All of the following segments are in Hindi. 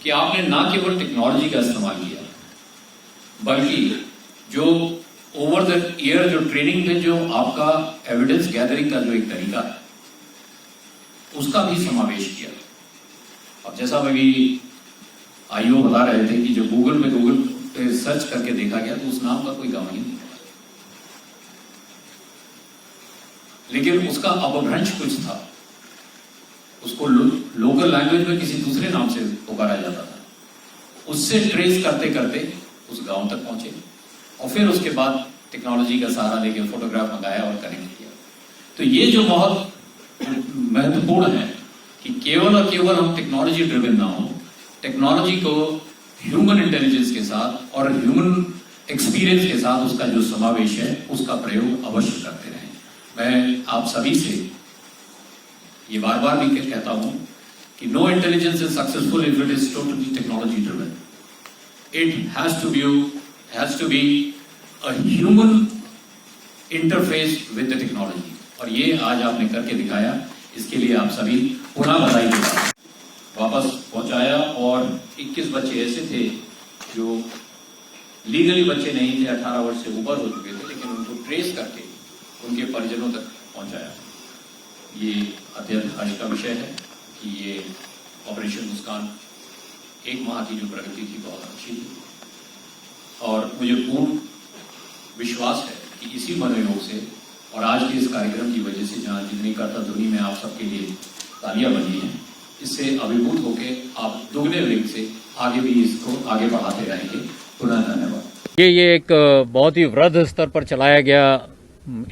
कि आपने ना केवल टेक्नोलॉजी का इस्तेमाल किया, बल्कि जो ओवर द ईयर जो ट्रेनिंग में जो आपका एविडेंस गैदरिंग का जो एक तरीका है उसका भी समावेश किया। अब जैसा अभी आईओ बता रहे थे कि जब गूगल पे सर्च करके देखा गया तो उस नाम का कोई गांव ही नहीं, लेकिन उसका अपभ्रंश कुछ था, उसको लोकल लैंग्वेज में किसी दूसरे नाम से पुकारा जाता था। उससे ट्रेस करते करते उस गांव तक पहुंचे और फिर उसके बाद टेक्नोलॉजी का सहारा लेके फोटोग्राफ मंगाया और कनेक्ट किया। तो ये जो बहुत महत्वपूर्ण है कि केवल और केवल हम टेक्नोलॉजी ड्रिवन ना हो, टेक्नोलॉजी को ह्यूमन इंटेलिजेंस के साथ और ह्यूमन एक्सपीरियंस के साथ उसका जो समावेश है उसका प्रयोग अवश्य करते रहें। मैं आप सभी से ये बार बार भी कहता हूं कि no intelligence is successful if it is totally technology driven. It has to be a human interface with the technology, और ये आज आपने करके दिखाया, इसके लिए आप सभी पुनः बधाई देता हूं। वापस पहुंचाया और 21 बच्चे ऐसे थे जो लीगली बच्चे नहीं थे, 18 वर्ष से ऊपर हो चुके थे, लेकिन उनको ट्रेस करके उनके परिजनों तक पहुंचाया। ये अत्यंत हर्ष का विषय है कि ये ऑपरेशन मुस्कान 1 माह की जो प्रगति थी बहुत अच्छी थी, और मुझे पूर्ण विश्वास है कि इसी मनोयोग से और आज के इस कार्यक्रम की वजह से जहां जितनी कर्ता ध्वनि में आप सबके लिए तालियां बजी हैं, इससे अभिभूत होकर आप दुगने वेग से आगे भी इसको आगे बढ़ाते रहेंगे। पुनः धन्यवाद। ये एक बहुत ही वृहद स्तर पर चलाया गया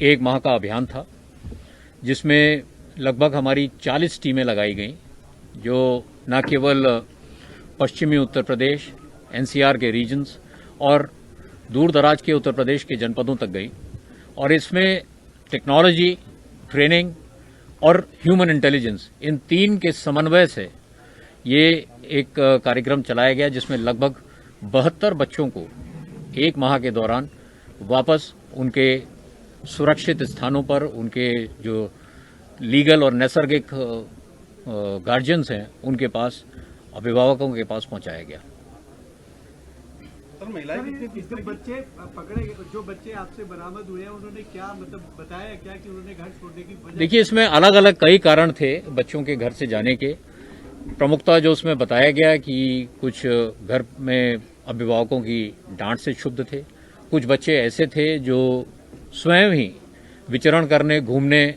1 माह का अभियान था, जिसमें लगभग हमारी 40 टीमें लगाई गईं, जो न केवल पश्चिमी उत्तर प्रदेश, एनसीआर के रीजन्स और दूर दराज के उत्तर प्रदेश के जनपदों तक गई, और इसमें टेक्नोलॉजी, ट्रेनिंग और ह्यूमन इंटेलिजेंस, इन 3 के समन्वय से ये एक कार्यक्रम चलाया गया, जिसमें लगभग 72 बच्चों को 1 माह के दौरान वापस उनके सुरक्षित स्थानों पर, उनके जो लीगल और नैसर्गिक गार्जियंस हैं उनके पास, अभिभावकों के पास पहुंचाया गया। सर, महिलाएं कितने बच्चे पकड़े, जो बच्चे आपसे बरामद हुए हैं उन्होंने क्या मतलब बताया क्या कि उन्होंने घर छोड़ने की वजह? देखिए, इसमें अलग अलग कई कारण थे बच्चों के घर से जाने के। प्रमुखता जो उसमें बताया गया कि कुछ घर में अभिभावकों की डांट से क्षुब्ध थे, कुछ बच्चे ऐसे थे जो स्वयं ही विचरण करने, घूमने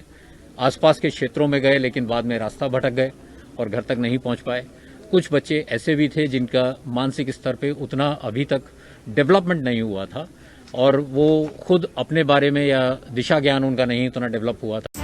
आसपास के क्षेत्रों में गए, लेकिन बाद में रास्ता भटक गए और घर तक नहीं पहुंच पाए। कुछ बच्चे ऐसे भी थे जिनका मानसिक स्तर पे उतना अभी तक डेवलपमेंट नहीं हुआ था और वो खुद अपने बारे में या दिशा ज्ञान उनका नहीं उतना डेवलप हुआ था।